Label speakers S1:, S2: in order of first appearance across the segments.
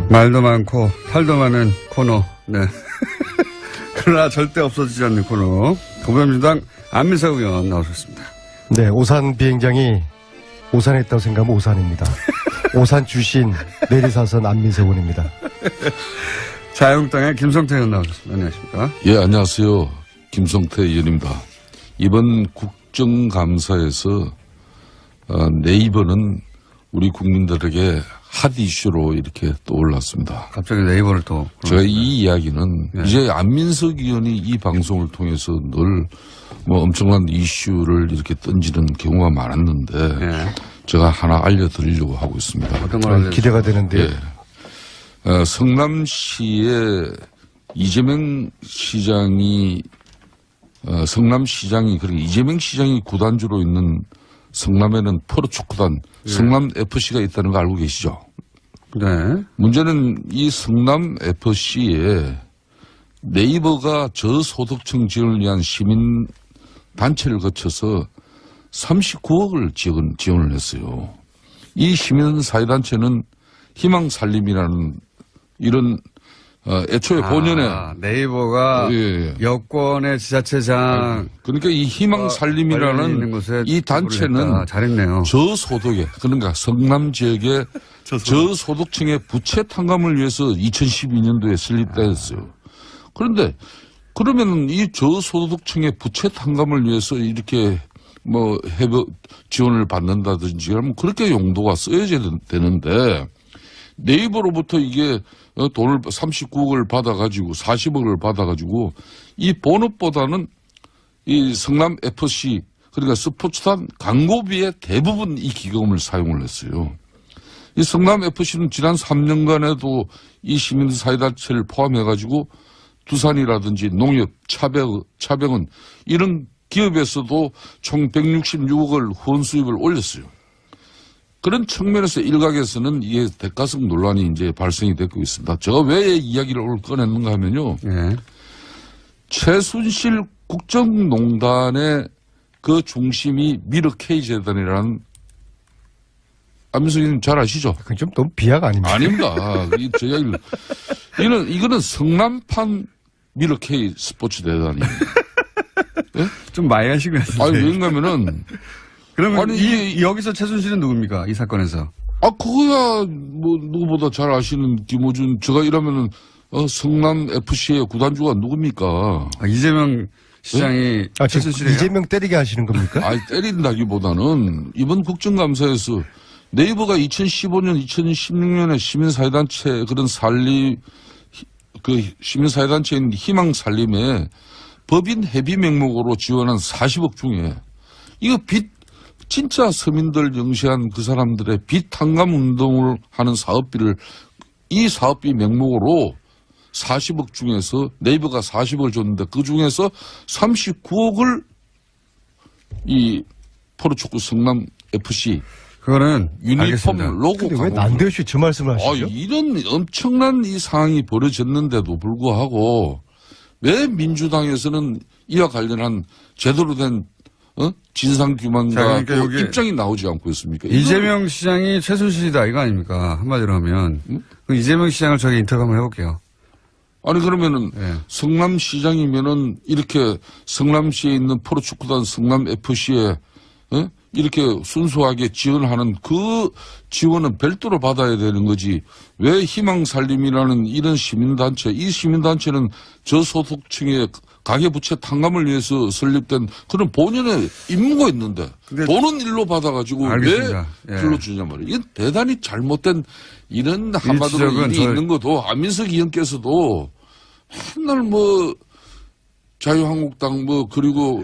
S1: 말도 많고 탈도 많은 코너. 네. 그러나 절대 없어지지 않는 코너. 더불어민주당 안민석 의원 나오셨습니다.
S2: 네, 오산 비행장이 오산에 있다고 생각하면 오산입니다. 오산 출신 내리사선 안민석 의원입니다.
S1: 자유한국당의 김성태 의원 나오셨습니다. 안녕하십니까?
S3: 예, 안녕하세요. 김성태 의원입니다. 이번 국정감사에서 네이버는 우리 국민들에게 핫 이슈로 이렇게 떠올랐습니다.
S1: 갑자기 네이버를 또.
S3: 제가 이 이야기는
S1: 네.
S3: 이제 안민석 의원이 이 방송을 통해서 늘 뭐 엄청난 이슈를 이렇게 던지는 경우가 많았는데
S1: 네.
S3: 제가 하나 알려드리려고 하고 있습니다.
S1: 어떤 걸 알려주세요?
S2: 기대가 되는데요.
S3: 예. 성남시에 이재명 시장이 성남시장이 그리고 이재명 시장이 구단주로 있는 성남에는 프로축구단 성남FC가 있다는 거 알고 계시죠?
S1: 네.
S3: 문제는 이 성남FC에 네이버가 저소득층 지원을 위한 시민단체를 거쳐서 39억을 지원을 했어요. 이 시민사회단체는 희망살림이라는 이런 애초에 본연의
S1: 네이버가 여권의 지자체장
S3: 그러니까 이 희망살림이라는 이 단체는
S1: 잘했네요.
S3: 저소득에 그러니까 성남 지역의 저소득층의 부채 탕감을 위해서 2012년도에 설립됐어요. 그런데 그러면 이 저소득층의 부채 탕감을 위해서 이렇게 뭐 해법 지원을 받는다든지 그러면 그렇게 용도가 쓰여져야 되는데 네이버로부터 이게 돈을 39억을 받아가지고 40억을 받아가지고 이 본업보다는 이 성남 FC 그러니까 스포츠단 광고비의 대부분 이 기금을 사용을 했어요. 이 성남 FC는 지난 3년간에도 이 시민사회단체를 포함해가지고 두산이라든지 농협, 차병은 이런 기업에서도 총 166억을 후원 수입을 올렸어요. 그런 측면에서 일각에서는 이게 대가성 논란이 이제 발생이 되고 있습니다. 제가 왜 이야기를 오늘 꺼냈는가 하면요.
S1: 네.
S3: 최순실 국정농단의 그 중심이 미르 K재단이라는 안민석 의원님 잘 아시죠?
S2: 그건 좀 너무 비약 아닙니까?
S3: 아닙니다. 저 이야기를. 이거는 성남판 미르 K 스포츠 대단이에요. 네?
S1: 좀 많이 하시고 있는데.
S3: 아니, 왜냐면은.
S1: 그러면 여기서 최순실은 누굽니까? 이 사건에서.
S3: 그거야, 뭐, 누구보다 잘 아시는 김호준. 제가 이러면은, 성남 FC의 구단주가 누굽니까?
S1: 이재명 시장이
S2: 지금 이재명 때리게 하시는 겁니까?
S3: 아니, 때린다기보다는 이번 국정감사에서 네이버가 2015년, 2016년에 시민사회단체 그런 시민사회단체인 희망살림에 법인 회비 명목으로 지원한 40억 중에 이거 진짜 서민들 영시한 그 사람들의 빚 탕감 운동을 하는 사업비를 이 사업비 명목으로 40억 중에서 네이버가 40억을 줬는데 그 중에서 39억을 이 프로축구 성남 FC
S1: 그거는
S3: 유니폼
S1: 알겠습니다.
S3: 로고
S2: 근데 왜 난데없이 저 말씀을 하시죠?
S3: 이런 엄청난 이 상황이 벌어졌는데도 불구하고 왜 민주당에서는 이와 관련한 제대로 된 진상규명과
S1: 그러니까
S3: 입장이 나오지 않고 있습니까?
S1: 이재명 시장이 최순실이다 이거 아닙니까? 한마디로 하면 그럼 이재명 시장을 저기 인터뷰 한번 해볼게요.
S3: 아니 그러면은
S1: 네.
S3: 성남시장이면은 이렇게 성남시에 있는 프로축구단 성남FC에 이렇게 순수하게 지원하는 그 지원은 별도로 받아야 되는 거지. 왜 희망살림이라는 이런 시민단체, 이 시민단체는 저소득층의 가계부채 탕감을 위해서 설립된 그런 본연의 임무가 있는데 돈은 일로 받아가지고
S1: 알겠습니다.
S3: 왜 불러주냐 말이에요. 이건 대단히 잘못된 이런 한마디로 일이 있는 것도 안민석 의원께서도 맨날 뭐 자유한국당 뭐 그리고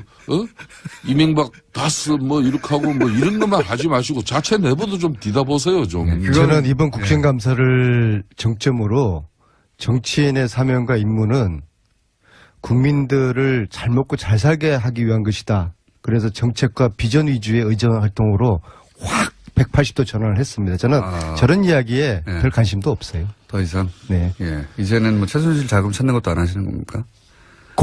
S3: 이명박 다스 뭐 이렇게 하고 뭐 이런 것만 하지 마시고 자체 내부도 좀 뒤다보세요 좀.
S2: 저는 이번 국정감사를 정점으로 정치인의 사명과 임무는 국민들을 잘 먹고 잘 살게 하기 위한 것이다. 그래서 정책과 비전 위주의 의정 활동으로 확 180도 전환을 했습니다. 저는 저런 이야기에 별 관심도 없어요.
S1: 더 이상?
S2: 네.
S1: 예. 이제는 뭐 최순실 자금 찾는 것도 안 하시는 겁니까?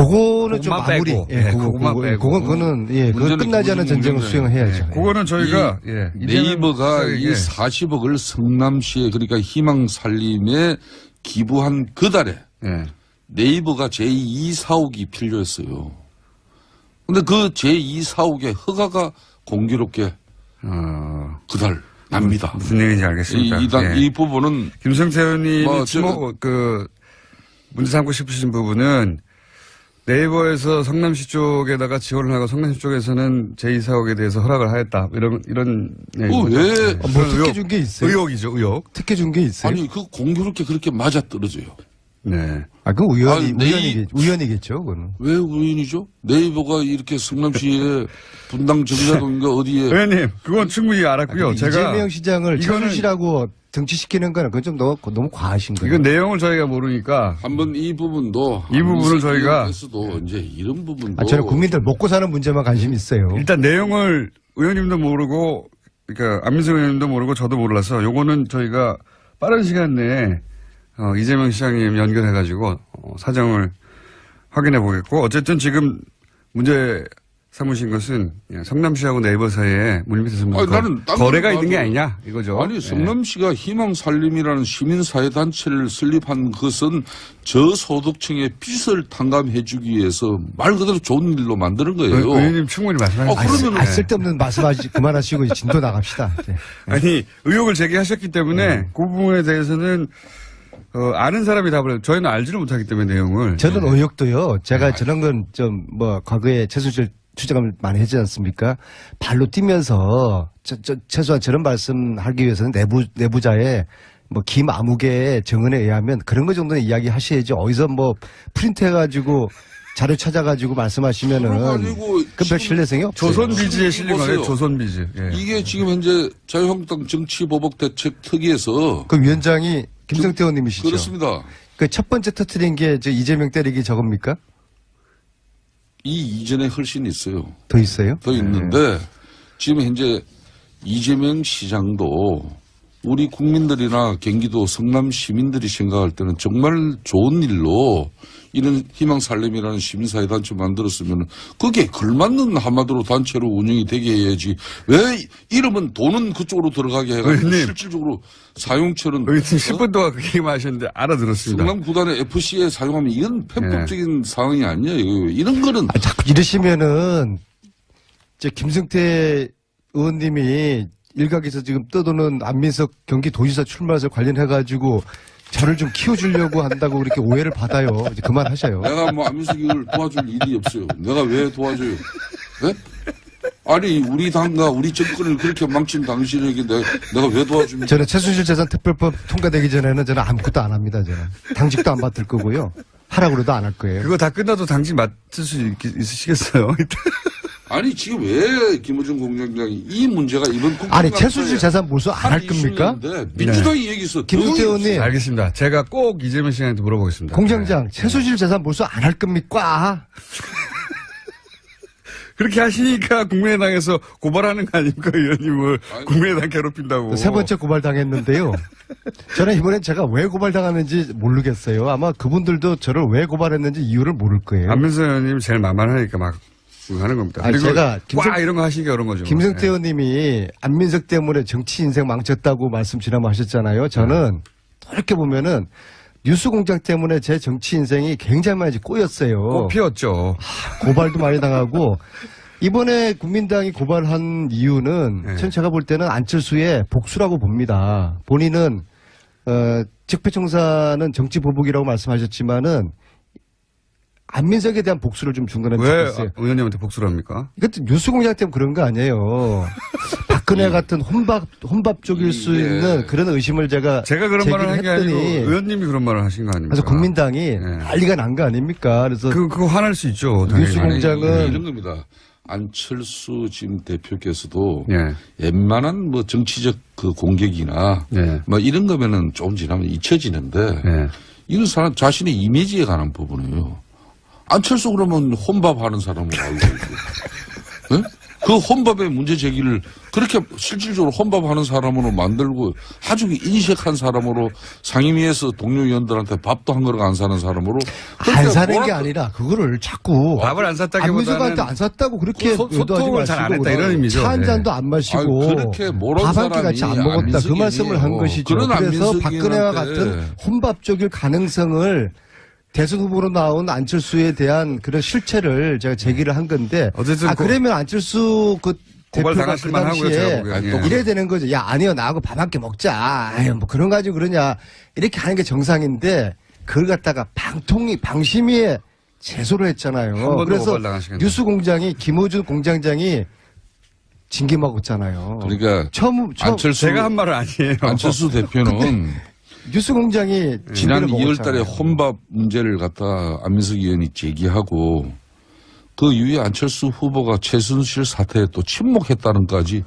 S2: 그거는 좀
S1: 그것만
S2: 마무리.
S1: 빼고.
S2: 예,
S1: 예, 그것만 빼고.
S2: 그거는 예, 그건
S3: 문제는
S2: 끝나지 않은
S3: 기본적인
S2: 전쟁을
S3: 문제는
S2: 수행해야죠.
S1: 예, 그거는 저희가
S3: 이
S1: 예,
S3: 네이버가 이
S1: 이재명
S3: 40억을 성남시에 그러니까 희망살림에 기부한 그 달에
S1: 예.
S3: 네이버가 제2 사옥이 필요했어요. 근데 그 제2 사옥의 허가가 공교롭게 그달 납니다.
S1: 무슨 얘기인지 알겠습니다. 예.
S3: 이 부분은
S1: 김성태 의원님이
S3: 뭐,
S1: 문제 삼고 싶으신 부분은 네이버에서 성남시 쪽에다가 지원을 하고 성남시 쪽에서는 제2사옥에 대해서 허락을 하였다. 이런 얘기죠.
S3: 왜?
S2: 뭐 특혜 준 게 있어요?
S1: 의혹이죠, 의혹.
S2: 특혜 준 게 있어요?
S3: 아니 그 공교롭게 그렇게 맞아 떨어져요.
S1: 네.
S2: 그
S3: 아니,
S2: 우연이겠죠, 그거는.
S3: 왜 우연이죠? 네이버가 이렇게 성남시에 분당 정자동인가 어디에
S1: 의원님, 그건 충분히 알았고요. 제가
S2: 이재명 시장을
S1: 이거는
S2: 최순실하고 등치시키는 거는 그건 좀 너무 과하신 거예요.
S1: 이건 내용을 저희가 모르니까
S3: 한번 이 부분도
S1: 이 부분을 저희가
S3: 도 이제 이런 부분도
S2: 저는 국민들 먹고 사는 문제만 관심 있어요.
S1: 일단 내용을 의원님도 모르고 그러니까 안민석 의원님도 모르고 저도 몰라서 요거는 저희가 빠른 시간 내에 이재명 시장님 연결해가지고 사정을 확인해 보겠고 어쨌든 지금 문제 삼으신 것은 성남시하고 네이버 사이에 물밑에서 무슨 거래가 있는 게 아니냐 이거죠.
S3: 아니 성남시가 희망살림이라는 시민사회단체를 설립한 것은 저소득층의 빚을 탕감해주기 위해서 말 그대로 좋은 일로 만드는 거예요.
S1: 의원님 충분히 말씀하셨어요.
S2: 그러면 쓸데없는 말씀하시 그만하시고 진도 나갑시다. 네.
S1: 아니 의혹을 제기하셨기 때문에 그 부분에 대해서는 아는 사람이 답을 해요. 저희는 알지를 못하기 때문에 내용을.
S2: 저는 의혹도요. 제가 저런 건 좀 과거에 최순실 추적을 많이 했지 않습니까? 발로 뛰면서 최소한 저런 말씀하기 위해서는 내부자의 김아무개의 정언에 의하면 그런 거 정도는 이야기하셔야지 어디서 프린트해가지고 자료 찾아가지고 말씀하시면은 그별 신뢰성이 없어요.
S1: 조선비즈에 실린 거예요. 조선비즈. 예.
S3: 이게 지금 현재 자유한국당 정치보복대책 특위에서
S2: 그 위원장이 김성태 의원님이시죠?
S3: 그렇습니다.
S2: 그 첫 번째 터트린 게 이재명 때리기 저겁니까?
S3: 이 이전에 훨씬 있어요.
S2: 더 있어요?
S3: 더 있는데 지금 현재 이재명 시장도 우리 국민들이나 경기도 성남 시민들이 생각할 때는 정말 좋은 일로 이런 희망살림이라는 시민사회단체 만들었으면 그게 걸맞는 한마디로 단체로 운영이 되게 해야지 왜 이러면 돈은 그쪽으로 들어가게 해가지고 실질적으로 사용처는
S1: 의원님 10분 동안 그 얘기만 하셨는데 알아들었습니다.
S3: 성남 구단의 FC에 사용하면 이건 편법적인 상황이 아니에요. 이런 거는
S2: 자꾸 이러시면은 김성태 의원님이 일각에서 지금 떠도는 안민석 경기도지사 출마설 관련해가지고 저를 좀 키워주려고 한다고 그렇게 오해를 받아요. 이제 그만하셔요.
S3: 내가 안민석이를 도와줄 일이 없어요. 내가 왜 도와줘요? 네? 아니 우리 당과 우리 정권을 그렇게 망친 당신에게 내가 왜 도와줍니까?
S2: 저는 최순실 재산 특별법 통과되기 전에는 저는 아무것도 안 합니다. 저는 당직도 안 맡을 거고요. 하라고 그래도 안 할 거예요.
S1: 그거 다 끝나도 당직 맡을 수 있으시겠어요?
S3: 아니 지금 왜 김어준 공장장이 이 문제가 이번
S2: 아니 최순실 재산 몰수 안 할 겁니까?
S3: 민주당이 얘기해서
S2: 김성태 의원님
S1: 알겠습니다. 제가 꼭 이재명 시장한테 물어보겠습니다.
S2: 공장장 최순실 재산 몰수 안 할 겁니까?
S1: 그렇게 하시니까 국민의당에서 고발하는 거 아닙니까 의원님을 국민의당 괴롭힌다고.
S2: 세 번째 고발 당했는데요. 저는 이번엔 제가 왜 고발당하는지 모르겠어요. 아마 그분들도 저를 왜 고발했는지 이유를 모를 거예요.
S1: 안민석 의원님 제일 만만하니까 막 하는 겁니다.
S2: 아니,
S1: 그리고
S2: 제가
S1: 이런 거 하시기가 어려운 거죠.
S2: 김성태 의원님이 안민석 때문에 정치 인생 망쳤다고 말씀 지난번 하셨잖아요. 저는 이렇게 보면은 뉴스공장 때문에 제 정치 인생이 굉장히 많이 꼬였어요.
S1: 꽃피었죠.
S2: 고발도 많이 당하고 이번에 국민당이 고발한 이유는 전 제가 볼 때는 안철수의 복수라고 봅니다. 본인은 적폐청산은 정치 보복이라고 말씀하셨지만은 안민석에 대한 복수를 좀 중간에
S1: 왜
S2: 있어요.
S1: 의원님한테 복수를 합니까?
S2: 이것도 뉴스공장 때문에 그런 거 아니에요. 박근혜 같은 혼밥족일 수 있는 그런 의심을 제가
S1: 그런 말을 한 게 아니고
S2: 했더니
S1: 의원님이 그런 말을 하신 거 아닙니까?
S2: 그래서 국민당이 난리가 난 거 아닙니까? 그래서
S1: 그거 화날 수 있죠. 당연히.
S2: 뉴스공장은
S3: 이런 겁니다. 안철수 지금 대표께서도
S1: 예.
S3: 웬만한 정치적 그 공격이나
S1: 예.
S3: 이런 거면은 조금 지나면 잊혀지는데
S1: 예.
S3: 이런 사람 자신의 이미지에 관한 부분이에요. 안철수 그러면 혼밥하는 사람으로 알고 있고, 네? 그 혼밥의 문제 제기를 그렇게 실질적으로 혼밥하는 사람으로 만들고 아주 인식한 사람으로 상임위에서 동료 의원들한테 밥도 한 그릇 안 사는 사람으로
S2: 안 사는 게 아니라 그거를 자꾸
S1: 밥을 안 샀다기보다는
S2: 안민석한테 안 샀다고 그렇게
S1: 소통을 잘 안 했다 이런 의미죠.
S2: 차 한 잔도 안 마시고
S3: 그렇게 모르는
S2: 밥 한 끼 같이 안
S3: 사람이
S2: 먹었다 그
S3: 안민석이에요.
S2: 말씀을 한 것이죠.
S3: 그런
S2: 그래서
S3: 안민석이한테
S2: 박근혜와 같은 혼밥적일 가능성을 대선 후보로 나온 안철수에 대한 그런 실체를 제가 제기를 한 건데
S1: 어쨌든
S2: 그러면 안철수 그
S1: 고발
S2: 대표가
S1: 당하실
S2: 그
S1: 만하고요, 제가
S2: 당시에
S1: 보기에는.
S2: 이래야 되는 거죠. 야 아니요 나하고 밥 한 끼 먹자. 아유 뭐 그런 가지고 그러냐 이렇게 하는 게 정상인데 그걸 갖다가 방심위에 제소를
S1: 한
S2: 했잖아요.
S1: 번도
S2: 그래서
S1: 고발 당하시겠네요.
S2: 뉴스공장이 김호준 공장장이 징계 먹었잖아요.
S3: 그러니까
S2: 처음
S3: 안철수
S1: 제가 한 말은 아니에요.
S3: 안철수 대표는
S2: 뉴스공장이
S3: 지난
S2: 징계를
S3: 2월 달에
S2: 먹었잖아요.
S3: 혼밥 문제를 갖다 안민석 의원이 제기하고 그 이후에 안철수 후보가 최순실 사태에 또 침묵했다는까지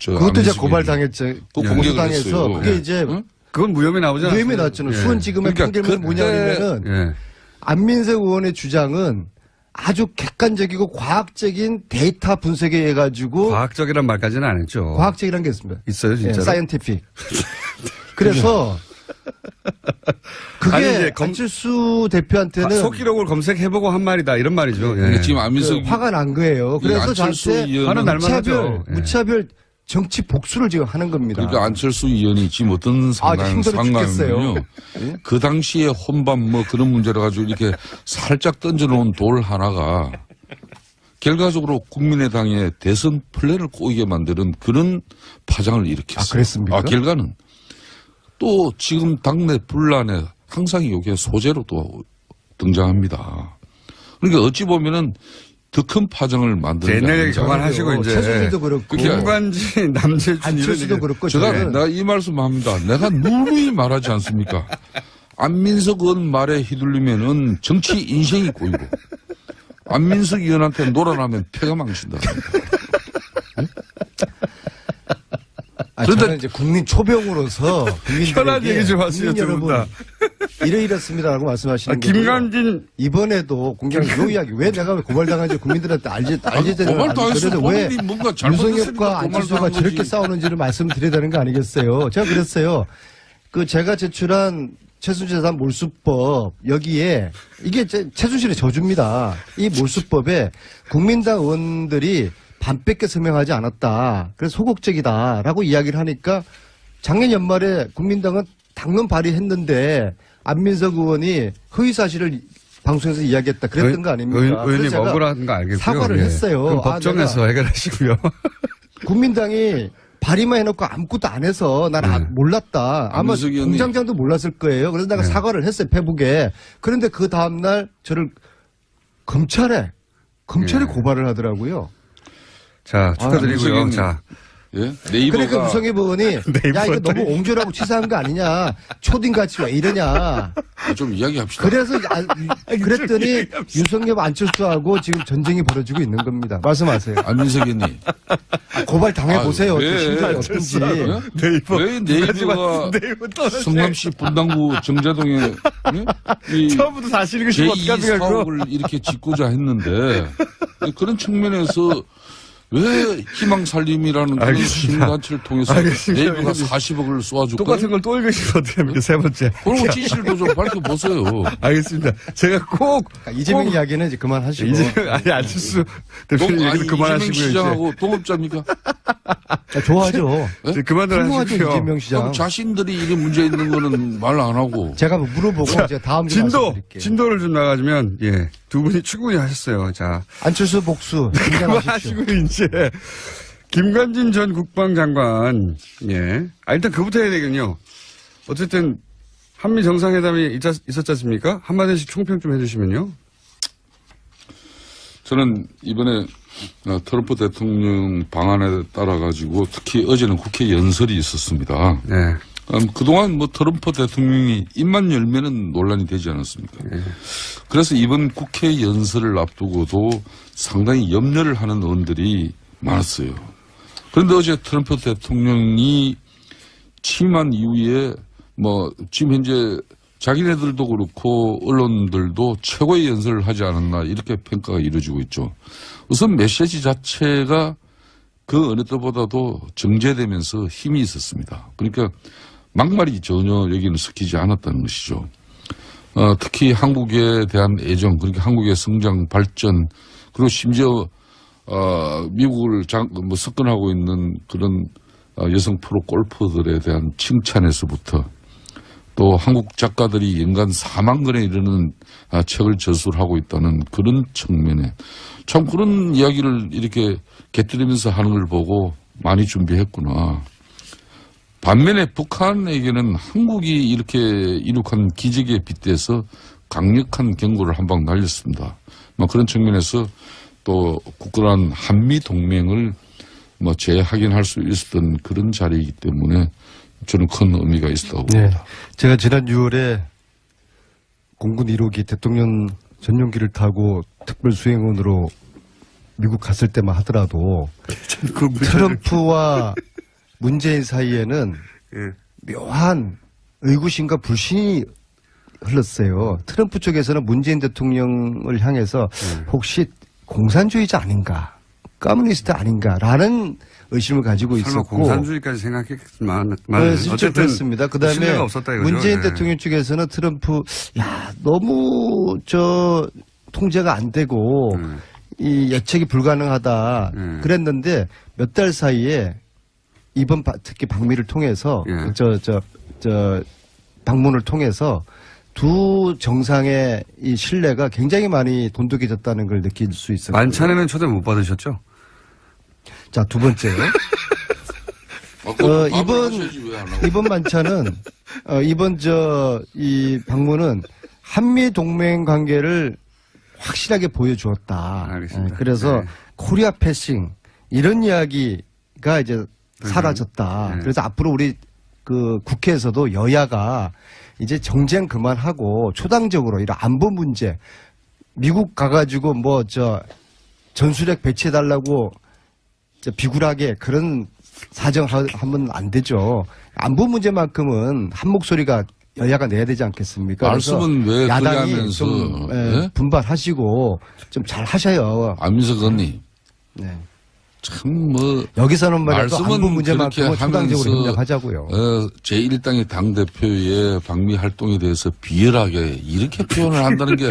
S2: 그것도 이제 고발당했죠.
S3: 그 공격을
S2: 당해서
S3: 했어요.
S2: 그게
S3: 네.
S2: 이제
S3: 응?
S1: 그건 무혐의 나오지 않아요.
S2: 무혐의 나왔잖아요. 수원지검의
S3: 그러니까
S2: 판결문이 뭐냐면은
S1: 예.
S2: 안민석 의원의 주장은 아주 객관적이고 과학적인 데이터 분석에 의해 가지고
S1: 과학적이란 말까지는 안 했죠.
S2: 과학적이라는 게 있습니다.
S1: 있어요, 진짜로?
S2: 사이언티픽. 그래서 그게
S1: 아니, 이제
S2: 안철수 대표한테는
S1: 속기록을 검색해보고 한 말이다 이런 말이죠. 예.
S3: 그러니까 지금 안민석
S2: 화가 난 거예요. 그래서
S3: 안철수
S2: 저한테
S3: 의원은
S1: 화는 날만 하죠. 예.
S2: 무차별 정치 복수를 지금 하는 겁니다.
S3: 그러니까 안철수 의원이 지금 어떤
S2: 힘들어 죽겠어요.
S3: 상황이면요. 그 당시에 혼밥 뭐 그런 문제를 가지고 이렇게 살짝 던져놓은 돌 하나가 결과적으로 국민의당의 대선 플랜을 꼬이게 만드는 그런 파장을 일으켰어요.
S2: 아, 그랬습니까?
S3: 결과는 또 지금 당내 분란에 항상 이게 소재로 또 등장합니다. 그러니까 어찌 보면은 더 큰 파장을 만드는
S1: 옛날 얘기
S3: 게 아닌가.
S1: 그만하시고 이제
S2: 최순실도 그렇고
S1: 김관진, 남재준
S2: 안철수도 그렇고
S3: 제가
S2: 저는
S3: 내가 이 말씀 합니다. 내가 누누이 말하지 않습니까? 안민석 의원 말에 휘둘리면은 정치 인생이 꼬이고 안민석 의원한테 놀아나면 패가 망친다.
S2: 저는 이제 국민 초병으로서
S1: 편한 얘기 좀 하세요,
S2: 국민
S1: 두 분
S2: 여러분
S1: 다.
S2: 이러이렇습니다라고 말씀하시는 거예요.
S1: 김관진
S2: 이번에도 공장 요 이야기 왜 내가 왜 고발당한지 국민들한테 알지 되는
S3: 고발당했어.
S2: 왜
S3: 본인이 뭔가 잘못했으니까
S2: 유성엽과 안철수가
S3: 고발당한
S2: 저렇게
S3: 거지.
S2: 싸우는지를 말씀드려야 되는 거 아니겠어요? 제가 그랬어요. 그 제가 제출한 최순실산 몰수법 여기에 이게 최순실의 저주입니다. 이 몰수법에 국민당 의원들이 반밖에 서명하지 않았다. 그래서 소극적이다라고 이야기를 하니까 작년 연말에 국민당은 당론 발의했는데 안민석 의원이 허위 사실을 방송에서 이야기했다. 그랬던 거 아닙니까?
S1: 의원님
S2: 그래서 제가
S1: 억울한 거 알겠고요.
S2: 사과를
S1: 예.
S2: 했어요.
S1: 그럼
S2: 아,
S1: 법정에서 해결하시고요.
S2: 국민당이 발의만 해놓고 아무것도 안 해서 나는 몰랐다. 아마
S3: 안민석 의원이-
S2: 공장장도 몰랐을 거예요. 그래서 내가
S1: 네.
S2: 사과를 했어요. 페북에. 그런데 그 다음날 저를 검찰에
S1: 예.
S2: 고발을 하더라고요.
S1: 자, 축하드리고요.
S3: 안민석
S1: 자,
S3: 예? 네이버가
S2: 그러니까 무성의 의원이 야 이거 너무 옹졸하고 치사한 거 아니냐. 초딩같이 왜 이러냐.
S3: 좀 이야기합시다.
S2: 그래서 그랬더니 유성엽 안철수하고 지금 전쟁이 벌어지고 있는 겁니다. 말씀하세요.
S3: 안민석 의원이
S2: 고발 당해보세요.
S3: 왜?
S2: 심정이 어떤지.
S1: 네이버.
S3: 왜 네이버가
S1: 네이버 떨어져.
S3: 성남시 분당구 정자동에 이
S1: 처음부터 사실 이거 싶으면
S3: 제2
S1: 어떡합니까, 그거?
S3: 사업을 이렇게 짓고자 했는데 그런 측면에서 왜 희망살림이라는 그런
S1: 알겠습니다.
S3: 시민단체를 통해서
S1: 알겠습니다.
S3: 네이버가 40억을 쏘아줄까요?
S1: 똑같은 걸 또 읽으시면 어떡합니까? 세 번째.
S3: 그런 진실도 좀 밝혀보세요.
S1: 알겠습니다. 제가 꼭
S2: 그러니까 이재명 이야기는 이제 그만하시고.
S1: 아니 안철수 대표님 얘기도
S3: 이재명
S1: 그만하시고요. 이제.
S3: 시장하고 동업자입니까?
S2: 좋아하죠.
S1: 이제 그만들
S2: 훌륭하죠
S1: 하시고요.
S2: 이재명 시장.
S3: 그럼 자신들이 이런 문제 있는 거는 말 안 하고
S2: 제가 뭐 물어보고 제가 다음 주에 말씀드릴게요.
S1: 진도를 좀 나가주면 예, 두 분이 충분히 하셨어요. 자,
S2: 안철수 복수 긴장하십시오.
S1: 그만하시고 이제 김관진 전 국방장관 예, 일단 그부터 해야 되겠군요. 어쨌든 한미 정상회담이 있었지 않습니까? 한마디씩 총평 좀 해주시면요.
S3: 저는 이번에 트럼프 대통령 방안에 따라 가지고 특히 어제는 국회 연설이 있었습니다.
S1: 네.
S3: 그동안 뭐 트럼프 대통령이 입만 열면은 논란이 되지 않았습니까? 그래서 이번 국회 연설을 앞두고도 상당히 염려를 하는 의원들이 많았어요. 그런데 어제 트럼프 대통령이 취임한 이후에 뭐 지금 현재 자기네들도 그렇고 언론들도 최고의 연설을 하지 않았나 이렇게 평가가 이루어지고 있죠. 우선 메시지 자체가 그 어느 때보다도 정제되면서 힘이 있었습니다. 그러니까 막말이 전혀 여기는 섞이지 않았다는 것이죠. 특히 한국에 대한 애정, 그러니까 한국의 성장, 발전, 그리고 심지어 미국을 석권하고 있는 그런 여성 프로 골퍼들에 대한 칭찬에서부터 또 한국 작가들이 연간 4만 권에 이르는 책을 저술하고 있다는 그런 측면에 참 그런 이야기를 이렇게 곁들이면서 하는 걸 보고 많이 준비했구나. 반면에 북한에게는 한국이 이렇게 이룩한 기적에 빗대서 강력한 경고를 한 방 날렸습니다. 그런 측면에서 또 굳건한 한미 동맹을 재확인할 수 있었던 그런 자리이기 때문에 저는 큰 의미가 있었다고 봅니다.
S2: 네. 제가 지난 6월에 공군 1호기 대통령 전용기를 타고 특별 수행원으로 미국 갔을 때만 하더라도 트럼프와 문재인 사이에는 묘한 의구심과 불신이 흘렀어요. 트럼프 쪽에서는 문재인 대통령을 향해서 혹시 공산주의자 아닌가, 커뮤니스트 아닌가라는 의심을 가지고
S1: 설마
S2: 있었고,
S1: 공산주의까지 생각했지만
S2: 실제
S1: 어쨌든
S2: 그렇습니다. 그다음에
S1: 신뢰가 없었다 이거죠.
S2: 문재인
S1: 네.
S2: 대통령 쪽에서는 트럼프 너무 통제가 안 되고 이 예측이 불가능하다 그랬는데 몇 달 사이에 이번 특히 방미를 통해서 방문을 통해서 두 정상의 이 신뢰가 굉장히 많이 돈독해졌다는 걸 느낄 수 있었고요.
S1: 만찬에는 초대 못 받으셨죠?
S2: 자, 두 번째요. 이번 만찬은 이번 이 방문은 한미 동맹 관계를 확실하게 보여주었다.
S1: 알겠습니다.
S2: 그래서
S1: 네.
S2: 코리아 패싱 이런 이야기가 이제 사라졌다.
S1: 네.
S2: 그래서 앞으로 우리 그 국회에서도 여야가 이제 정쟁 그만하고 초당적으로 이런 안보 문제 미국 가가지고 전술핵 배치해달라고 비굴하게 그런 사정하면 안 되죠. 안보 문제만큼은 한 목소리가 여야가 내야 되지 않겠습니까?
S3: 말씀은 왜
S2: 야당이
S3: 그러면서
S2: 좀
S3: 네?
S2: 분발하시고 좀 잘 하셔요.
S3: 안민석 의원님
S2: 네.
S3: 참
S2: 여기서는 말이죠. 안보
S3: 말씀은
S2: 문제만큼은
S3: 그렇게
S2: 초당적으로
S3: 하면서
S2: 협력하자고요.
S3: 제1당의 당대표의 방미 활동에 대해서 비열하게 이렇게 표현을 한다는 게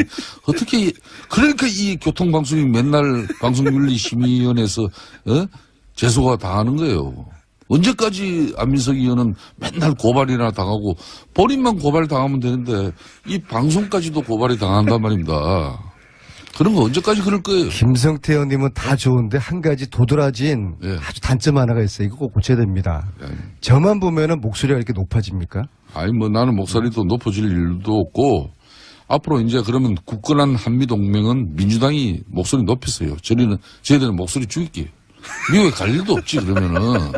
S3: 어떻게 그러니까 이 교통방송이 맨날 방송윤리심의위원회에서 제소가 당하는 거예요. 언제까지 안민석 의원은 맨날 고발이나 당하고 본인만 고발 당하면 되는데 이 방송까지도 고발이 당한단 말입니다. 그런 거 언제까지 그럴 거예요?
S2: 김성태 의원님은 다 좋은데 한 가지 도드라진 아주 단점 하나가 있어요. 이거 꼭 고쳐야 됩니다. 저만 보면은 목소리가 이렇게 높아집니까?
S3: 아니 나는 목소리도 높아질 일도 없고 앞으로 이제 그러면 굳건한 한미동맹은 민주당이 목소리 높였어요. 저희들은 목소리 죽일게요. 미국에 갈 일도 없지 그러면은.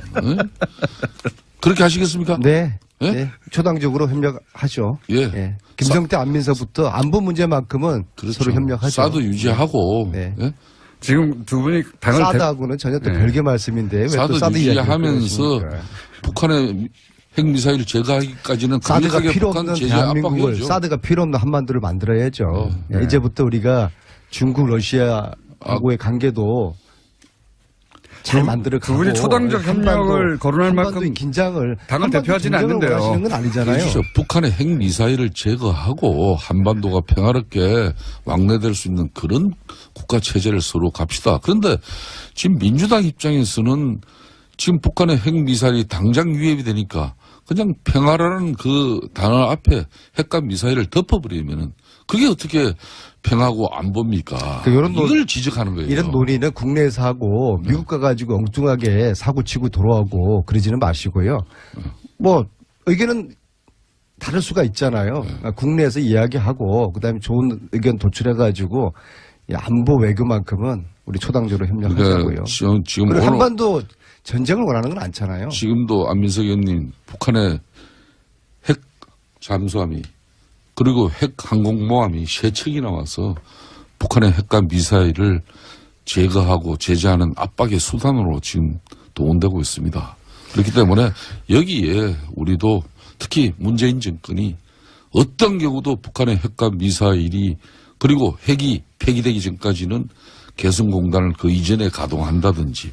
S3: 그렇게 하시겠습니까?
S2: 네.
S3: 예?
S2: 네. 초당적으로 협력하죠.
S3: 예.
S2: 김성태 안민서부터 안보 문제만큼은
S3: 그렇죠.
S2: 서로 협력하죠.
S3: 사드 유지하고.
S2: 네.
S3: 예?
S1: 지금 두 분이 당을
S2: 사드하고는 전혀 또 별개 말씀인데 왜 또
S3: 사드
S2: 사드 이야기를
S3: 유지하면서
S2: 꺼내십니까?
S3: 북한의 핵미사일 제거하기까지는
S2: 사드가
S3: 강력하게
S2: 필요
S3: 북한
S2: 없는
S3: 제재
S2: 대한민국을
S3: 압박해야죠.
S2: 사드가 필요 없는 한반도를 만들어야죠.
S1: 네.
S2: 이제부터 우리가 중국, 러시아하고의 관계도 잘 만들어가고
S1: 두 분이 초당적 협력을 거론할 만큼
S2: 한반도의 긴장을
S1: 당을
S2: 한반도
S1: 대표하지는
S2: 긴장을
S1: 않는데요.
S2: 원하시는 건 아니잖아요.
S3: 그렇죠. 북한의 핵미사일을 제거하고 한반도가 평화롭게 왕래될 수 있는 그런 국가체제를 서로 갑시다. 그런데 지금 민주당 입장에서는 지금 북한의 핵미사일이 당장 위협이 되니까 그냥 평화라는 그 단어 앞에 핵과 미사일을 덮어버리면은 그게 어떻게 평화고 안보입니까?
S2: 이런
S3: 이걸 지적하는 거예요.
S2: 이런 논의는 국내에서 하고 미국 가가지고 엉뚱하게 사고치고 돌아오고 그러지는 마시고요. 의견은 다를 수가 있잖아요. 국내에서 이야기하고 그다음에 좋은 의견 도출해가지고 이 안보 외교만큼은 우리 초당적으로 협력하자고요.
S3: 그러니까 지금
S2: 그리고
S3: 오늘
S2: 한반도 전쟁을 원하는 건 않잖아요.
S3: 지금도 안민석 의원님 북한의 핵 잠수함이 그리고 핵 항공모함이 세 척이 나와서 북한의 핵과 미사일을 제거하고 제재하는 압박의 수단으로 지금 동원되고 있습니다. 그렇기 때문에 여기에 우리도 특히 문재인 정권이 어떤 경우도 북한의 핵과 미사일이 그리고 핵이 폐기되기 전까지는 개성공단을 그 이전에 가동한다든지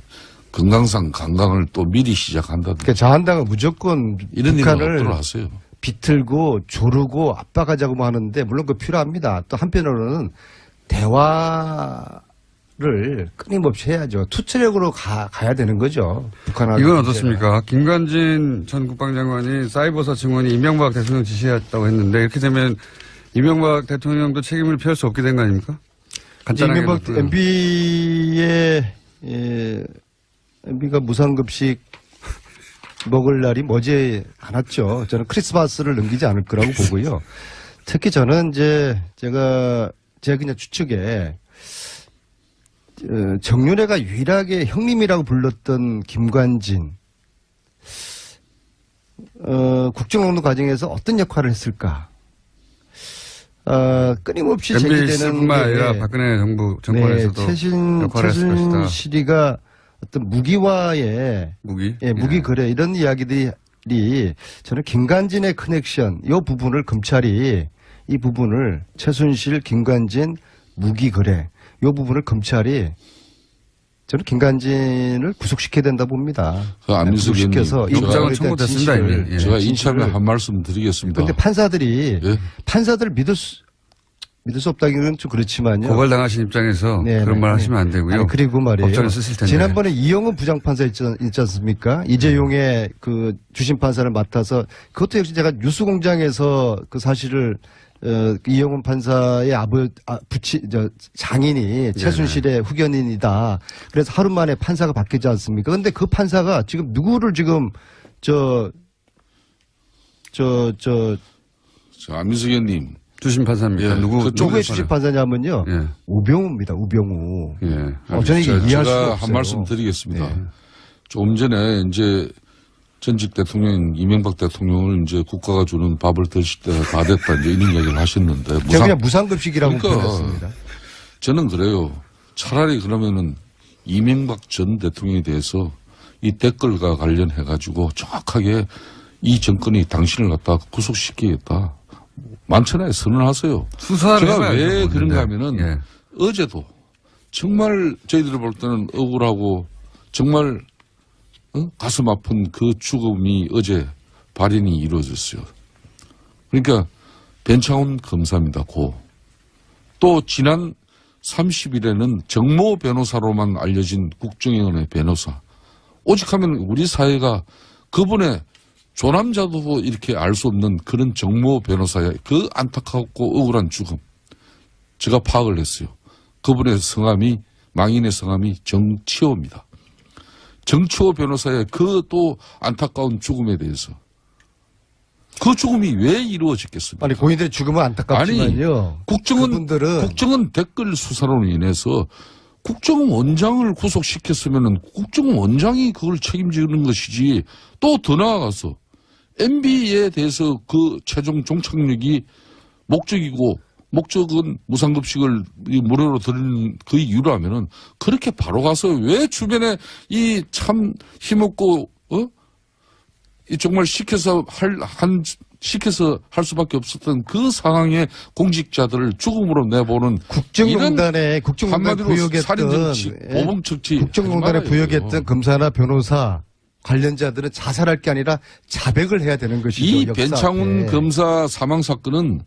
S3: 금강산 관광을 또 미리 시작한다든지
S2: 그러니까 자한당은 무조건
S3: 이런 일은
S2: 북한을
S3: 없도록 하세요.
S2: 비틀고 조르고 압박하자고 하는데 물론 그 필요합니다. 또 한편으로는 대화를 끊임없이 해야죠. 투체력으로 가야 되는 거죠. 북한하고.
S1: 이건 어떻습니까? 김관진 전 국방장관이 사이버사 증원이 이명박 대통령 지시했다고 했는데 이렇게 되면 이명박 대통령도 책임을 피할 수 없게 된 거 아닙니까? 간단하게
S2: 이명박
S1: 바꾸면.
S2: MB가 무상급식 먹을 날이 머지 않았죠. 저는 크리스마스를 넘기지 않을 거라고 보고요. 특히 저는 이제 제가 그냥 추측에 정윤회가 유일하게 형님이라고 불렀던 김관진 국정농단 과정에서 어떤 역할을 했을까? 끊임없이 제기되는
S1: MBC뿐만 아니라 박근혜 정권에서도 역할을 했을 것이다.
S2: 최순실이가 어떤 무기와의
S1: 무기?
S2: 무기 거래 이런 이야기들이 저는 김관진의 커넥션 이 부분을 검찰이 이 부분을 최순실, 김관진 무기 거래 이 부분을 검찰이 저는 김관진을 구속시켜야 된다 봅니다.
S3: 그 안민석 의원님,
S2: 구속시켜서
S1: 영장은 청구됐습니다, 이미. 예.
S3: 제가 이참에 한 말씀 드리겠습니다.
S2: 그런데 판사들이
S3: 예?
S2: 판사들을 믿을 수 없다기는 좀 그렇지만요.
S1: 고발당하신 입장에서 그런 말 하시면 안 되고요.
S2: 아니, 그리고 말이에요.
S1: 법정에 쓰실 텐데.
S2: 지난번에 이영훈 부장판사 있지 않습니까? 이재용의 그 주심판사를 맡아서 그것도 역시 제가 뉴스공장에서 그 사실을 이영훈 판사의 장인이 최순실의 후견인이다. 그래서 하루 만에 판사가 바뀌지 않습니까? 근데 그 판사가 지금 누구를 지금
S3: 안민석 의원님.
S1: 주심 판사입니까?
S3: 예,
S2: 누구의 주심판사냐면요.
S1: 예.
S2: 우병우입니다. 우병우.
S1: 예.
S2: 저는 이게 이해할 수가
S3: 제가
S2: 없어요.
S3: 한 말씀 드리겠습니다.
S1: 예.
S3: 조금 전에 이제 전직 대통령 이명박 대통령을 이제 국가가 주는 밥을 드실 때가 다 됐다 이제 이런 이야기를 하셨는데
S2: 제가 그냥 무상급식이라고
S3: 그러니까
S2: 표현했습니다.
S3: 저는 그래요. 차라리 그러면은 이명박 전 대통령에 대해서 이 댓글과 관련해 가지고 정확하게 이 정권이 당신을 갖다 구속시키겠다. 만천하에 선언하세요.
S1: 수사를
S3: 제가
S1: 해봐야죠,
S3: 왜
S1: 그런데.
S3: 그런가 하면은
S1: 예.
S3: 어제도 정말 저희들이 볼 때는 억울하고 정말 가슴 아픈 그 죽음이 어제 발인이 이루어졌어요. 그러니까 변창훈 검사입니다. 또 지난 30일에는 정모 변호사로만 알려진 국정원의 변호사. 오직하면 우리 사회가 그분의 조남자도 이렇게 알 수 없는 그런 정모 변호사의 그 안타깝고 억울한 죽음. 제가 파악을 했어요. 그분의 성함이 망인의 성함이 정치호입니다. 정치호 변호사의 그 또 안타까운 죽음에 대해서 그 죽음이 왜 이루어졌겠습니까?
S2: 아니 고인들의 죽음은 안타깝지만요.
S3: 국정원 댓글 수사로 인해서 국정원장을 구속시켰으면은 국정원장이 그걸 책임지는 것이지 또 더 나아가서 MB에 대해서 그 최종 종착역이 목적은 무상급식을 무료로 드리는 그 이유라면은 그렇게 바로 가서 왜 주변에 이 참 힘없고 이 정말 시켜서 할 수밖에 없었던 그 상황의 공직자들을 죽음으로 내보는
S2: 국정농단에
S3: 한마디로 살인 정치, 보복 정치
S2: 국정농단에 부역했던 검사나 변호사 관련자들은 자살할 게 아니라 자백을 해야 되는 것이죠.
S3: 이
S2: 역사
S3: 변창훈
S2: 앞에.
S3: 검사 사망 사건은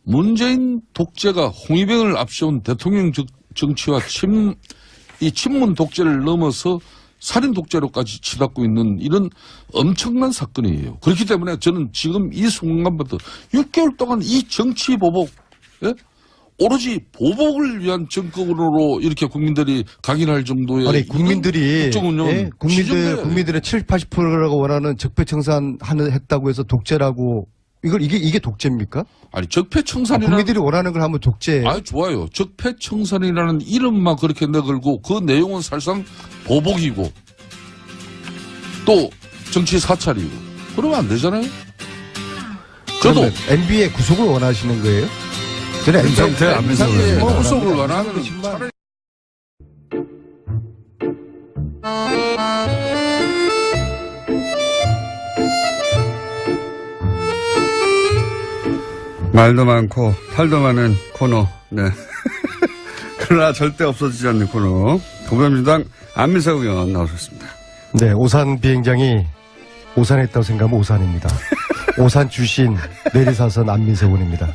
S3: 문재인 독재가 홍위병을 앞세운 대통령 정치와 이 친문 독재를 넘어서 살인 독재로까지 치닫고 있는 이런 엄청난 사건이에요. 그렇기 때문에 저는 지금 이 순간부터 6개월 동안 이 정치 보복, 예? 오로지 보복을 위한 정권으로 이렇게 국민들이 각인할 정도의
S2: 아니 국민들이
S3: 국정운영은
S2: 국민들의 70, 80%라고 원하는 적폐청산 했다고 해서 독재라고 이게 독재입니까?
S3: 아니 적폐청산이라는
S2: 국민들이 원하는 걸 하면 독재예요.
S3: 아 좋아요. 적폐청산이라는 이름만 그렇게 내걸고 그 내용은 사실상 보복이고 또 정치 사찰이고 그러면 안 되잖아요. 저도
S2: MB의 구속을 원하시는 거예요? 저는
S1: 상태 안면서
S3: 구속을 원하면
S2: 정말
S1: 말도 많고 탈도 많은 코너. 네. 그러나 절대 없어지지 않는 코너. 더불어민주당 안민석 의원 나오셨습니다.
S2: 네, 오산 비행장이 오산에 있다고 생각하면 오산입니다. 오산 출신 내리사선 안민석 의원입니다.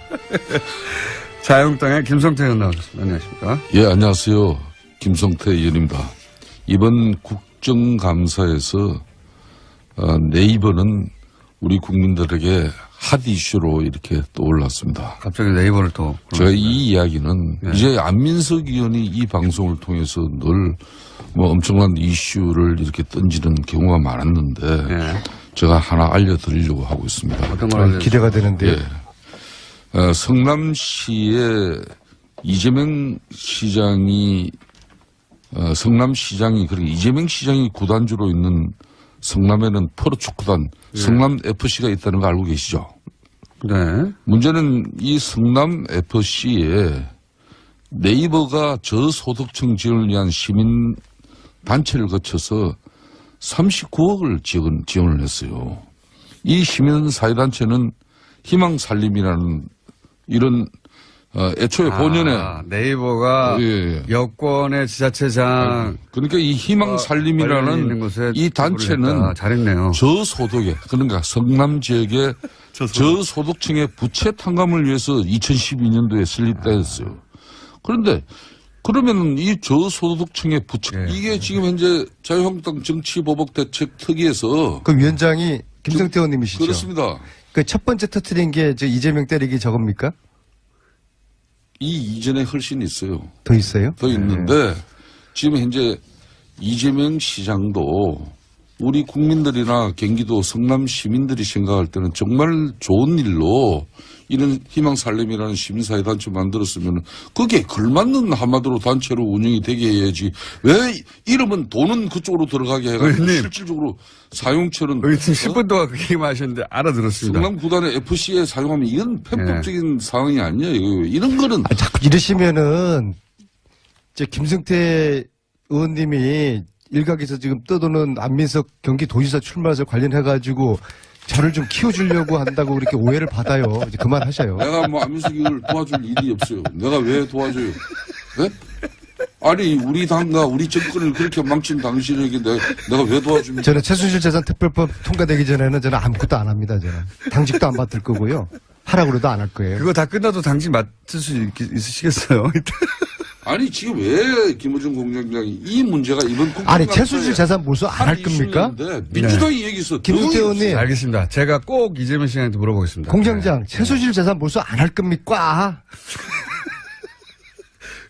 S1: 자유한국당의 김성태 의원 나오셨습니다. 안녕하십니까?
S3: 예, 안녕하세요. 김성태 의원입니다. 이번 국정감사에서 네이버는 우리 국민들에게 핫 이슈로 이렇게 떠올랐습니다.
S1: 갑자기 네이버를 또.
S3: 제가 이 이야기는
S1: 네.
S3: 이제 안민석 의원이 이 방송을 통해서 늘 뭐 엄청난 이슈를 이렇게 던지는 경우가 많았는데
S1: 네.
S3: 제가 하나 알려드리려고 하고 있습니다.
S1: 어떤 걸 알려주세요?
S2: 기대가 되는데요.
S3: 예. 성남시의 이재명 시장이 성남시장이 그리고 이재명 시장이 구단주로 있는 성남에는 프로축구단 성남 FC가 있다는 거 알고 계시죠?
S1: 네.
S3: 문제는 이 성남 FC에 네이버가 저소득층 지원을 위한 시민 단체를 거쳐서 39억을 지원을 했어요. 이 시민사회단체는 희망살림이라는 이런 애초에 본연의
S1: 네이버가
S3: 예.
S1: 여권의 지자체장
S3: 그러니까 이
S1: 관련이 있는
S3: 희망살림이라는
S1: 곳에
S3: 이 단체는
S1: 잘했네요.
S3: 저소득에 그러니까 성남 지역의 저소득층의 부채 탕감을 위해서 2012년도에 설립됐어요. 그런데 그러면 이 저소득층의 부채
S1: 예.
S3: 이게 지금 현재 자유한국당 정치보복대책특위에서
S2: 그 위원장이 김성태 의원님이시죠?
S3: 그렇습니다.
S2: 그 첫 번째 터트린 게 저 이재명 때리기 저겁니까?
S3: 이 이전에 훨씬 있어요.
S2: 더 있어요?
S3: 더 있는데 지금 현재 이재명 시장도 우리 국민들이나 경기도 성남 시민들이 생각할 때는 정말 좋은 일로 이런 희망살림이라는 시민사회단체 만들었으면 그게 걸맞는 한마디로 단체로 운영이 되게 해야지 왜 이름은 돈은 그쪽으로 들어가게 해가지고
S1: 의원님.
S3: 실질적으로 사용처는
S1: 의원님 10분 동안 그 얘기만 하셨는데 알아들었습니다.
S3: 성남 구단의 FC에 사용하면 이건 편법적인 상황이 아니에요. 이런 거는
S2: 아, 자꾸 이러시면은 이제 김성태 의원님이 일각에서 지금 떠도는 안민석 경기도지사 출마설 관련해가지고 저를 좀 키워주려고 한다고 그렇게 오해를 받아요. 이제 그만하셔요.
S3: 내가 뭐 안민석이를 도와줄 일이 없어요. 내가 왜 도와줘요? 네? 아니 우리 당과 우리 정권을 그렇게 망친 당신에게 내가 왜 도와줍니까?
S2: 저는 최순실 재산 특별법 통과되기 전에는 저는 아무것도 안 합니다. 저는 당직도 안 맡을 거고요. 하라고 그래도 안 할 거예요.
S1: 그거 다 끝나도 당신 맡을 수 있으시겠어요?
S3: 아니 지금 왜 김호중 공장장이 이 문제가 이번
S2: 아니 최순실 재산 몰수 안 할 겁니까?
S3: 민주당이 여기서
S2: 김성태 의원님
S1: 알겠습니다. 제가 꼭 이재명 씨한테 물어보겠습니다.
S2: 공장장 최순실 재산 몰수 안 할 겁니까?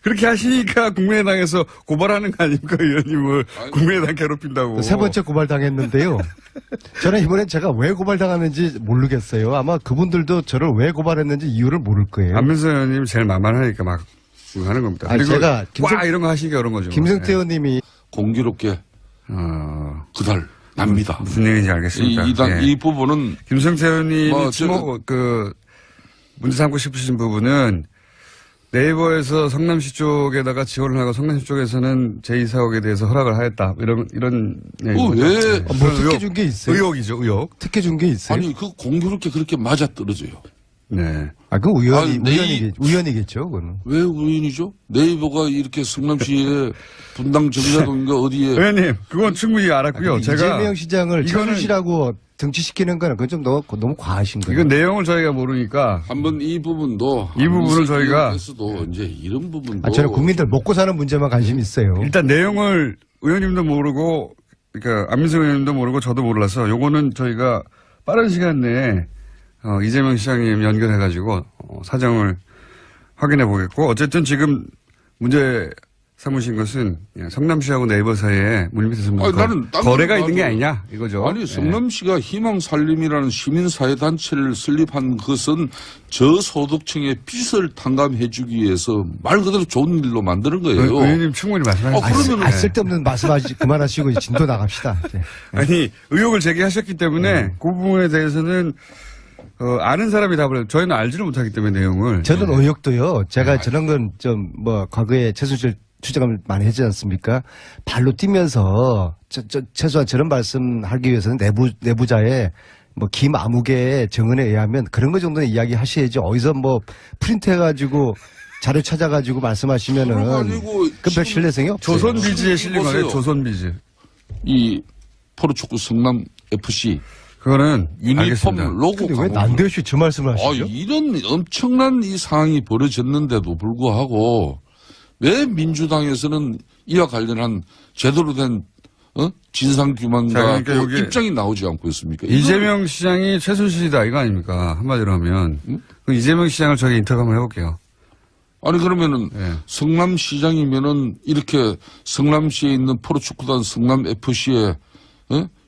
S1: 그렇게 하시니까 국민의당에서 고발하는 거 아닙니까, 의원님을. 국민의당 괴롭힌다고.
S2: 세 번째 고발당했는데요. 저는 이번엔 제가 왜 고발당하는지 모르겠어요. 아마 그분들도 저를 왜 고발했는지 이유를 모를 거예요.
S1: 안민석 의원님 제일 만만하니까 막 하는 겁니다.
S2: 아니,
S1: 그리고
S2: 제가
S1: 와 이런 거 하시기가 어려운 거죠.
S2: 김성태 의원님이
S3: 공교롭게 그달 납니다.
S1: 무슨 얘기인지 알겠습니다.
S3: 이 부분은
S1: 김성태 의원님이
S3: 뭐,
S1: 문제 삼고 싶으신 부분은 네이버에서 성남시 쪽에다가 지원을 하고 성남시 쪽에서는 제2사옥에 대해서 허락을 하였다. 이런 얘기죠.
S3: 왜?
S2: 뭐 특혜 준 게 있어요?
S1: 의혹이죠, 의혹.
S2: 특혜 준 게 있어요?
S3: 아니 그 공교롭게 그렇게 맞아 떨어져요.
S1: 네.
S2: 아, 그 우연이겠죠, 그거는.
S3: 왜 우연이죠? 네이버가 이렇게 성남시의 분당 정자동인가 어디에
S1: 의원님, 그건 충분히 알았고요. 제가
S2: 이재명 시장을
S1: 이거는-
S2: 최순실하고 정치시키는 거는 그건 좀 너무 과하신 거예요.
S1: 이건 내용을 저희가 모르니까
S3: 한번 이 부분도
S1: 이 부분을 저희가
S3: 에서도 이제 이런 부분도
S2: 저는 국민들 먹고 사는 문제만 관심 있어요.
S1: 일단 내용을 의원님도 모르고 그러니까 안민석 의원님도 모르고 저도 몰라서 요거는 저희가 빠른 시간 내에 이재명 시장님 연결해가지고 사정을 확인해 보겠고 어쨌든 지금 문제 삼으신 것은 성남시하고 네이버 사이에 물밑에서
S3: 아니, 나는 딴
S1: 거래가
S3: 거는
S1: 있는 게
S3: 봐도-
S1: 아니냐 이거죠.
S3: 아니 성남시가 희망살림이라는 시민사회단체를 설립한 것은 저소득층의 빚을 탕감해주기 위해서 말 그대로 좋은 일로 만드는 거예요.
S1: 의원님 충분히 말씀하셨어요.
S3: 그러면은-
S2: 쓸데없는 말씀하시 그만하시고 이제 진도 나갑시다. 이제.
S1: 아니 의혹을 제기하셨기 때문에 그 부분에 대해서는 아는 사람이 답을 해요. 저희는 알지를 못하기 때문에 내용을.
S2: 저는 의혹도요. 제가 저런 건 좀 과거에 최순실 추적을 많이 했지 않습니까? 발로 뛰면서 최소한 저런 말씀하기 위해서는 내부자의 뭐 김아무개의 정언에 의하면 그런 거 정도는 이야기하셔야지 어디서 뭐 프린트해가지고 자료 찾아가지고 말씀하시면은 그별 신뢰성이 없어요.
S1: 조선비지에 실린 거예요.
S3: 보세요.
S1: 조선비지.
S3: 이 프로축구 성남 FC
S1: 그거는
S3: 유니폼
S1: 알겠습니다.
S3: 로고
S2: 근데 왜
S3: 광고.
S2: 난데없이 저 말씀을 하시죠?
S3: 이런 엄청난 이 상황이 벌어졌는데도 불구하고 왜 민주당에서는 이와 관련한 제대로 된 진상규명과
S1: 자, 그러니까
S3: 또
S1: 여기
S3: 입장이 나오지 않고 있습니까?
S1: 이재명 시장이 최순실이다 이거 아닙니까? 한마디로 하면. 그럼 이재명 시장을 저희 인터뷰 한번 해볼게요.
S3: 아니 그러면은
S1: 예.
S3: 성남시장이면은 이렇게 성남시에 있는 프로축구단 성남FC에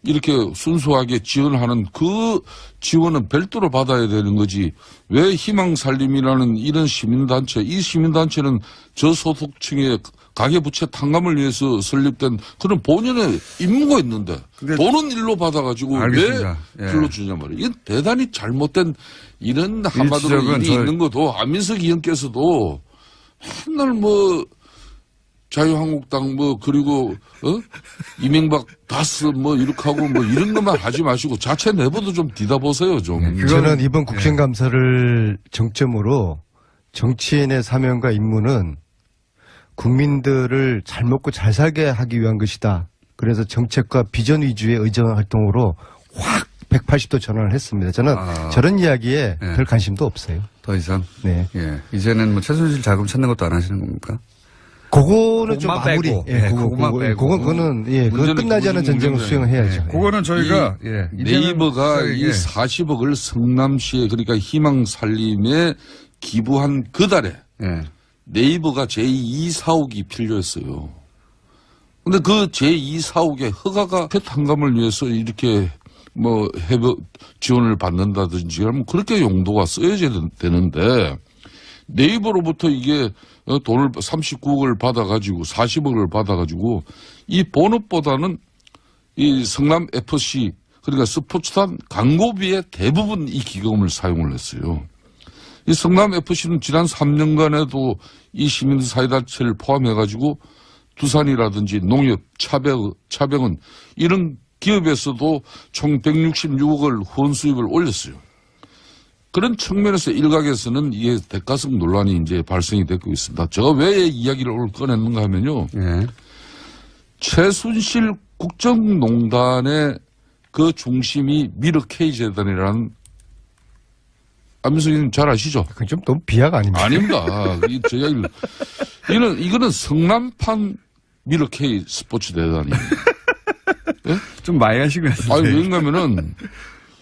S3: 이렇게 순수하게 지원하는 그 지원은 별도로 받아야 되는 거지. 왜 희망살림이라는 이런 시민단체, 이 시민단체는 저소득층의 가계부채 탕감을 위해서 설립된 그런 본연의 임무가 있는데
S1: 근데
S3: 돈은 일로 받아가지고
S1: 알겠습니다.
S3: 왜
S1: 예.
S3: 글로 주냐 말이에요. 이건 대단히 잘못된 이런 한마디로
S1: 지적은
S3: 일이 있는 것도 안민석 의원께서도 맨날 뭐 자유한국당 뭐 그리고 이명박 다스 뭐 이렇게 하고 뭐 이런 것만 하지 마시고 자체 내부도 좀 뒤다보세요 좀.
S2: 저는 이번 국정감사를 정점으로 정치인의 사명과 임무는 국민들을 잘 먹고 잘 살게 하기 위한 것이다. 그래서 정책과 비전 위주의 의정 활동으로 확 180도 전환을 했습니다. 저는 저런 이야기에
S1: 네.
S2: 별 관심도 없어요.
S1: 더 이상.
S2: 네.
S1: 예. 이제는 뭐 최순실 자금 찾는 것도 안 하시는 겁니까?
S2: 그거는 좀
S1: 그것만
S2: 마무리.
S1: 빼고.
S2: 예,
S1: 네, 그것만 빼고.
S2: 그거는 예, 그거
S3: 문제는
S2: 끝나지 않은
S3: 기본적인
S2: 전쟁을
S3: 문제는
S2: 수행해야죠.
S1: 그거는 저희가
S3: 네이버가 이
S1: 예.
S3: 40억을 성남시에 그러니까 희망살림에 기부한 그 달에
S1: 예.
S3: 네이버가 제2사옥이 필요했어요. 근데 그 제2사옥의 허가가 폐탄감을 위해서 이렇게 뭐 해부 지원을 받는다든지 하면 그렇게 용도가 쓰여져야 되는데 네이버로부터 이게 돈을 39억을 받아가지고 40억을 받아가지고 이 본업보다는 이 성남 FC 그러니까 스포츠단 광고비의 대부분 이 기금을 사용을 했어요. 이 성남 FC는 지난 3년간에도 이 시민사회단체를 포함해가지고 두산이라든지 농협, 차병은 이런 기업에서도 총 166억을 후원 수입을 올렸어요. 그런 측면에서 일각에서는 이게 대가성 논란이 이제 발생이 되고 있습니다. 제가 왜 이야기를 오늘 꺼냈는가 하면요.
S1: 예.
S3: 최순실 국정농단의 그 중심이 미르 K재단이라는 안민석 의원님 잘 아시죠?
S2: 그건 좀 너무 비하가 아닙니까?
S3: 아닙니다. 제 이야기를. 이거는 성남판 미르 K 스포츠 대단이에요.
S1: 좀 많이 하신 것 같은데.
S3: 아니, 왜냐면은,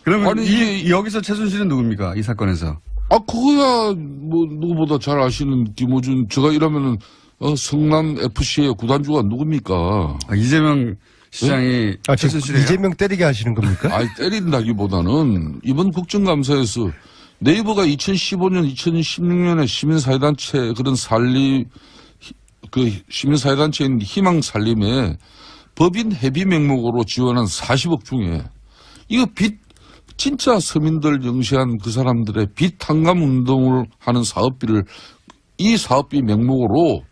S1: 그러면
S3: 아니,
S1: 여기서 최순실은 누굽니까? 이 사건에서.
S3: 그거야, 뭐, 누구보다 잘 아시는 김호준, 제가 이러면은, 성남 FC의 구단주가 누굽니까?
S1: 이재명 시장이
S2: 아, 지금
S1: 최순실이에요?
S2: 이재명 때리게 하시는 겁니까?
S3: 아니, 때린다기보다는 이번 국정감사에서 네이버가 2015년, 2016년에 시민사회단체 그런 시민사회단체인 희망살림에 법인 회비 명목으로 지원한 40억 중에 이거 진짜 서민들 영시한 그 사람들의 빚 탕감 운동을 하는 사업비를 이 사업비 명목으로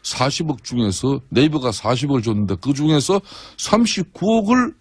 S3: 40억 중에서 네이버가 40억을 줬는데 그 중에서 39억을